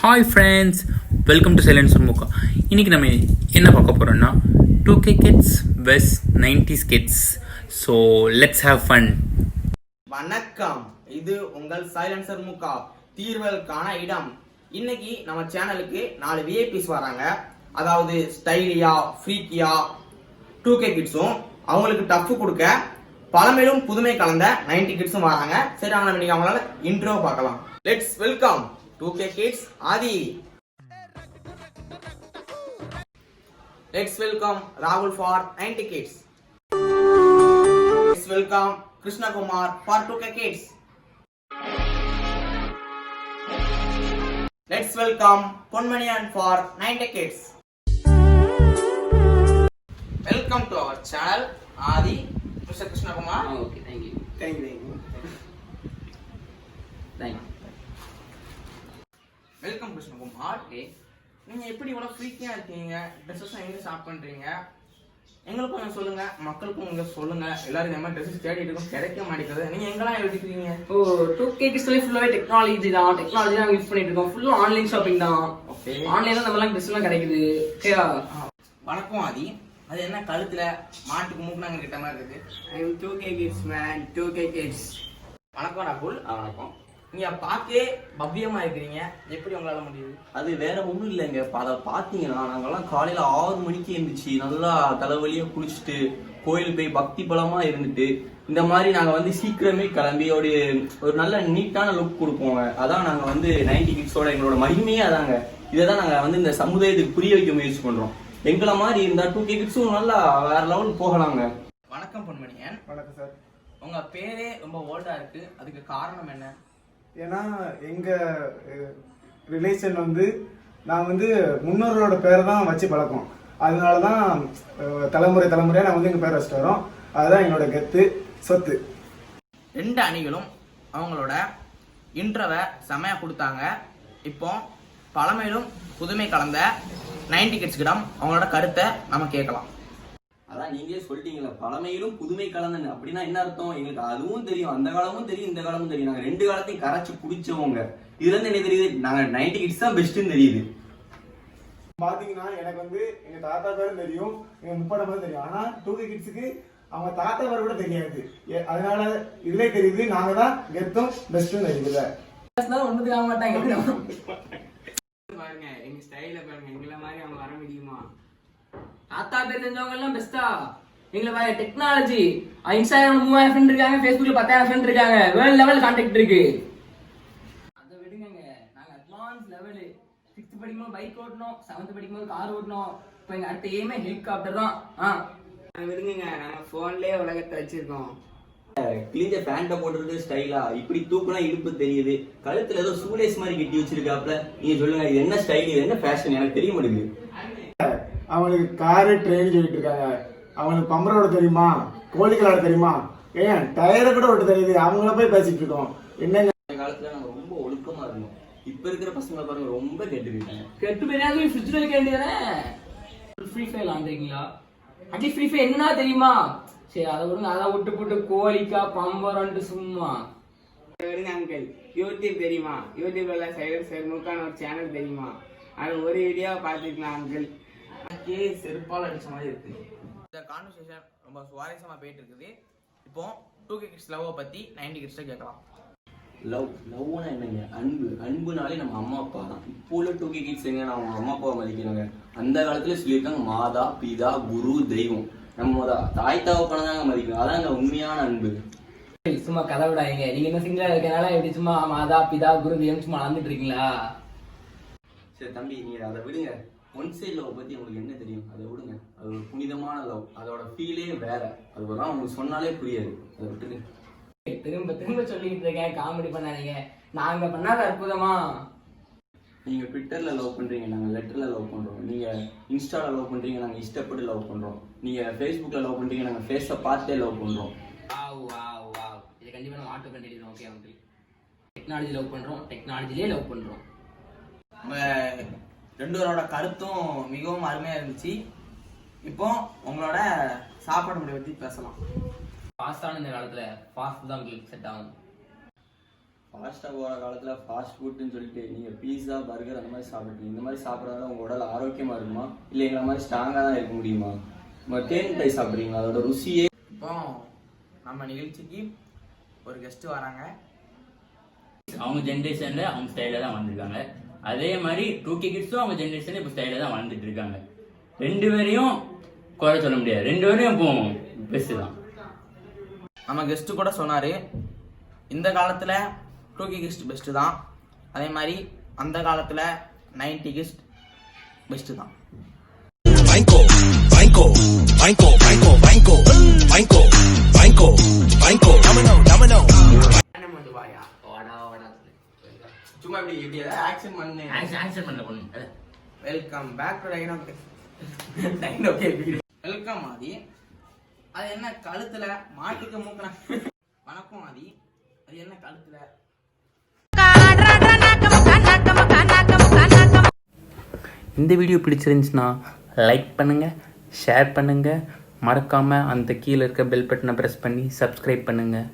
Hi friends, welcome to silence முக்கா. இன்றைக்கி நம்ம என்ன பார்க்க போகிறோம்னா 2K kids vs 90s kids. So let's have fun. வணக்கம், இது உங்கள் சைலன்சர் முக்கா, தீர்வுகளுக்கான இடம். இன்னைக்கு நம்ம சேனலுக்கு 4 விஐபிஸ் வராங்க. அதாவது ஸ்டைலியா, ஃப்ரீக்கியா, 2K கிட்ஸும் அவங்களுக்கு டஃப் கொடுக்க பழமையிலும் புதுமை கலந்த 90 கிட்ஸும் வராங்க. சரி, அவங்க இன்னைக்கு அவங்களால இன்ட்ரோ பார்க்கலாம். Let's welcome 2K kids Adi. Let's welcome Rahul for 90 kids. Let's welcome Krishna Kumar for 2K kids. Let's welcome Ponmanian for 90 kids. Welcome to our channel Adi, Mr. Krishna Kumar. Okay, thank you. Thank you. Thank you. Welcome Krishnakumar. நீங்க எப்படி இவ்வளவு ஃப்ரீக்கியா இருக்கீங்க? Dresses எங்க shop பண்றீங்க? எங்களுக்கும் கொஞ்சம் சொல்லுங்க, மக்களுக்கும் கொஞ்சம் சொல்லுங்க. எல்லாரும் இந்த மாதிரி ட்ரெஸ்ஸஸ் தேடிட்டு இருக்கோம், கிடைக்க மாட்டேங்குது. நீங்க எங்கெல்லாம் எடுக்கிறீங்க? ஓ 2K கிட்ஸ் ஃபுல்லாவே டெக்னாலஜி தான் யூஸ் பண்ணிட்டு இருக்கோம். ஃபுல்லா ஆன்லைன் ஷாப்பிங் தான். ஓகே, ஆன்லைன்ல நம்ம எல்லாம் ட்ரெஸ் எல்லாம் கிடைக்குது. ஓகேவா? வணக்கம் ஆதி. அது என்ன கழுத்துல மாட்டுக்கு மூக்குனாங்க கிட்ட மாதிரி இருக்கு? ஐ அம் 2K kids man, 2K kids. வணக்கம் ராகுல். வணக்கம். நீங்க பாக்கே பவ்யமா இருக்கிறீங்க, எப்படி உங்களால முடியுது? அது வேற ஒண்ணும் இல்லைங்க. அதை பாத்தீங்கன்னா நாங்கெல்லாம் காலையில 6 மணிக்கு இருந்துச்சு, நல்லா தலைவலியா குளிச்சுட்டு கோயிலுக்கு போய் பக்தி பலமா இருந்துட்டு இந்த மாதிரி நாங்க வந்து சீக்கிரமே கிளம்பி ஒரு நல்ல நீட்டான லுக் கொடுப்போங்க. அதான் நாங்க வந்து 90 கிட்ஸோட எங்களோட மகிமையே அதாங்க. இதைதான் நாங்க வந்து இந்த சமுதாயத்துக்கு புரிய வைக்க முயற்சி பண்றோம். எங்களை மாதிரி இருந்தா 2K கிட்ஸும் நல்லா வேற லெவலுக்கு போகலாங்க. வணக்கம் பொன்மணியன். வணக்கம் சார். உங்க பேரே ரொம்ப ஓல்டா இருக்கு, அதுக்கு காரணம் என்ன? ஏன்னா எங்கள் ரிலேஷன் வந்து நான் வந்து முன்னோர்களோட பேரை தான் வச்சு பழக்கம். அதனால தான் தலைமுறையாக நான் வந்து எங்கள் பேரை வச்சுட்டு வரோம். அதுதான் எங்களோட கெத்து, சொத்து. 2 அணிகளும் அவங்களோட இன்ட்ரோவை செமையாக கொடுத்தாங்க. இப்போ பழமையிலும் புதுமை கலந்த 90 கிட்ஸ்கிடம் அவங்களோட கருத்தை நம்ம கேட்கலாம். அதான் நீங்களே சொல்லிட்டீங்களா, பழமையிலும் புதுமை கலந்தன்னு. அப்படின்னா என்ன அர்த்தம்? எங்களுக்கு அதுவும் தெரியும், அந்த காலமும் தெரியும், இந்த காலமும் தெரியும். நாங்க 2 காலத்தையும் கரைச்சு குடிச்சவங்க. இதுல இருந்து என்ன தெரியுது? நாங்க 90 கிட்ஸ் தான் பெஸ்ட்னு தெரியுது. பாத்தீங்கன்னா எனக்கு வந்து எங்க தாத்தா பேரும் தெரியும், எங்க முப்பாட்ட பேரும் தெரியும். ஆனா 2K கிட்ஸுக்கு அவங்க தாத்தா பேர் கூட தெரியாது. அதனால இதுல தெரியுது நாங்க தான் கெத்தும் பெஸ்ட்டும் தெரியுதுல. ஒண்ணுக்கு ஆக மாட்டாங்க. பாருங்க, எங்க ஸ்டைல பாருங்க, எங்களை மாதிரி அவங்க வர முடியுமா? தாத்தா பேர் தெரிஞ்சவங்க எல்லாம் பெஸ்டா. எங்களை வேற டெக்னாலஜி. இன்ஸ்டாகிராம்ல 3000 ஃப்ரெண்ட் இருக்காங்க, ஃபேஸ்புக்ல 10,000 ஃப்ரெண்ட் இருக்காங்க, வேர்ல்ட் லெவல் கான்டாக்ட் இருக்கு. அதை விடுங்க, நாங்க அட்வான்ஸ் லெவல். 6th படிக்கும்போது பைக் ஓட்டணும், 7th படிக்கும்போது கார் ஓட்டணும். இப்போ எங்க அடுத்த எய்மே ஹெலிகாப்டர் தான். விடுங்க, நாங்க போன்லயே உலகத்தை வச்சிருக்கோம். கிழிஞ்ச பேண்ட போட்டுருக்கு ஸ்டைலா, இப்படி தூக்குனா இடுப்பு தெரியுது, கழுத்துல ஏதோ சூலேஸ் மாதிரி கட்டி வச்சிருக்காப்ல. நீங்க சொல்லுங்க, இது என்ன ஸ்டைல், இது என்ன ஃபேஷன்? எனக்கு தெரிய மாட்டேங்குது. அவனுக்கு காரு ட்ரெயின் சொல்லிட்டு இருக்காங்க. அவனுக்கு பம்பரோட தெரியுமா, கோழிக்கலாட தெரியுமா, ஏன் டயரை கூட ஓட்ட தெரியுது. அவங்கள போய் பேசிட்டு இருக்கோம். என்னங்க, அந்த காலத்துல நாங்க ரொம்ப ஒழுக்கமா இருந்தோம். இப்ப இருக்கிற பசங்க பாருங்க ரொம்ப கெட்டு போயிட்டாங்க. கெட்டு போயிடாது, ஃப்ரிட்ஜ்ல வைக்க வேண்டியதானே. ஃப்ரீ ஃபயர் ஆண்டுறீங்களா? அட்லீஸ்ட் ஃப்ரீ ஃபயர் என்னன்னா தெரியுமா? சரி, அதை விடுங்க, அதை விட்டு போட்டு கோழிக்கா பம்பரம்ட்டு சும்மா. அங்கிள், யூடியூப் தெரியுமா? யூடியூப்ல சைலன்சர் முக்கான ஒரு சேனல் தெரியுமா? அது ஒரு வீடியோ பார்த்துக்கலாம் அங்கிள். எனக்கே செருப்பால் அடிச்ச மாதிரி இருக்கு. இந்த கான்வர்சேஷன் ரொம்ப சுவாரஸ்யமா போயிட்டு இருக்குது. இப்போ 2K கிட்ஸ் லவ் பத்தி 90 கிட்ஸ் கேட்கலாம். லவ்னா என்னங்க? அன்புனாலே நம்ம அம்மா அப்பா தான். இப்போ உள்ள 2K கிட்ஸ் எங்க அவங்க அம்மா அப்பாவை மதிக்கிறாங்க. அந்த காலத்துல சொல்லியிருக்காங்க, மாதா பிதா குரு தெய்வம். நம்ம தாய் தகப்பனை தாங்க மதிக்கணும். அதாங்க உண்மையான அன்பு. சும்மா கதை விடாதீங்க. நீங்க என்ன சிங்கிளா இருக்கனால எப்படி சும்மா மாதா பிதா குரு தெய்வம் சும்மா நடந்துட்டு இருக்கீங்களா? சரி தம்பி, நீங்க அதை விடுங்க. ஒன் சைட் லவ் பத்தி உங்களுக்கு என்ன தெரியும்? அதை விடுங்க. அது ஒரு புனிதமான லவ், அதோட ஃபீலே வேற. அதுதான் உங்களுக்கு சொன்னாலே புரியாது. அதை விட்டுருங்க. திரும்ப திரும்ப சொல்லிக்கிட்டு இருக்கேன், காமெடி பண்ணாதீங்க. நாங்க பண்ணாத அற்புதமா. நீங்க ட்விட்டர்ல லவ் பண்றீங்க, நாங்க லெட்டர்ல லவ் பண்றோம். நீங்க இன்ஸ்டால லவ் பண்றீங்க, நாங்க இஷ்டப்பட்டு லவ் பண்றோம். நீங்க ஃபேஸ்புக்ல லவ் பண்றீங்க, நாங்க ஃபேஸை பார்த்தே லவ் பண்றோம். வாவ், இது கண்டிப்பா நம்ம ஆட்டோ கண்டிப்பா. ஓகே அங்கிள், டெக்னாலஜி லவ் பண்றோம், டெக்னாலஜிலே லவ் பண்றோம். ரெண்டு பேரோட கருத்தும் மிகவும் அருமையா இருந்துச்சு. இப்போ உங்களோட சாப்பாடு முறை பத்தி பேசலாம். ஃபாஸ்டான இந்த காலத்துல ஃபாஸ்ட் தான் உங்களுக்கு செட் ஆகும். ஃபாஸ்ட்டாக போகிற காலத்தில் ஃபாஸ்ட் ஃபுட்டுன்னு சொல்லிட்டு நீங்கள் பீஸா பர்கர் அந்த மாதிரி சாப்பிட்றீங்க. இந்த மாதிரி சாப்பிட்றதால உங்கள் உடல் ஆரோக்கியமாக இருக்குமா இல்லை எங்களை மாதிரி ஸ்ட்ராங்காக தான் இருக்க முடியுமா? நம்ம தேன் மிட்டாய் சாப்பிட்றீங்களா? அதோட ருசியே. இப்போ நம்ம நிகழ்ச்சிக்கு ஒரு கெஸ்ட் வராங்க. அவங்க ஜென்ரேஷனில் அவங்க ஸ்டைலில் தான் வந்திருக்காங்க. அதே மாதிரி 2K கிட்ஸும் அவங்க ஜென்ரேஷனில் இப்போ ஸ்டைலில் தான் வாழ்ந்துட்டு இருக்காங்க. 2 பேரையும் குறை சொல்ல முடியாது, 2 பேரையும் இப்போ பெஸ்ட்டு தான். நம்ம கெஸ்ட்டு கூட சொன்னார், இந்த காலத்தில் 2K கிட்ஸ் பெஸ்ட்டு தான், அதே மாதிரி அந்த காலத்தில் 90 கிட்ஸ் பெஸ்ட்டு தான். சும்மா இப்படி ஆக்ஷன் பண்ணு. ஆக்ஷன் பண்ண பொண்ணு. வெல்கம் பேக் டு வெல்கம் ஆதி. அது என்ன கழுத்துல மாட்டுக்கு மூக்கின? வணக்கம் ஆதி. அது என்ன கழுத்துல? இந்த வீடியோ பிடிச்சிருந்துச்சுன்னா லைக் பண்ணுங்கள், ஷேர் பண்ணுங்கள், மறக்காமல் அந்த கீழே இருக்க பெல் பட்டனை ப்ரெஸ் பண்ணி சப்ஸ்கிரைப் பண்ணுங்கள்.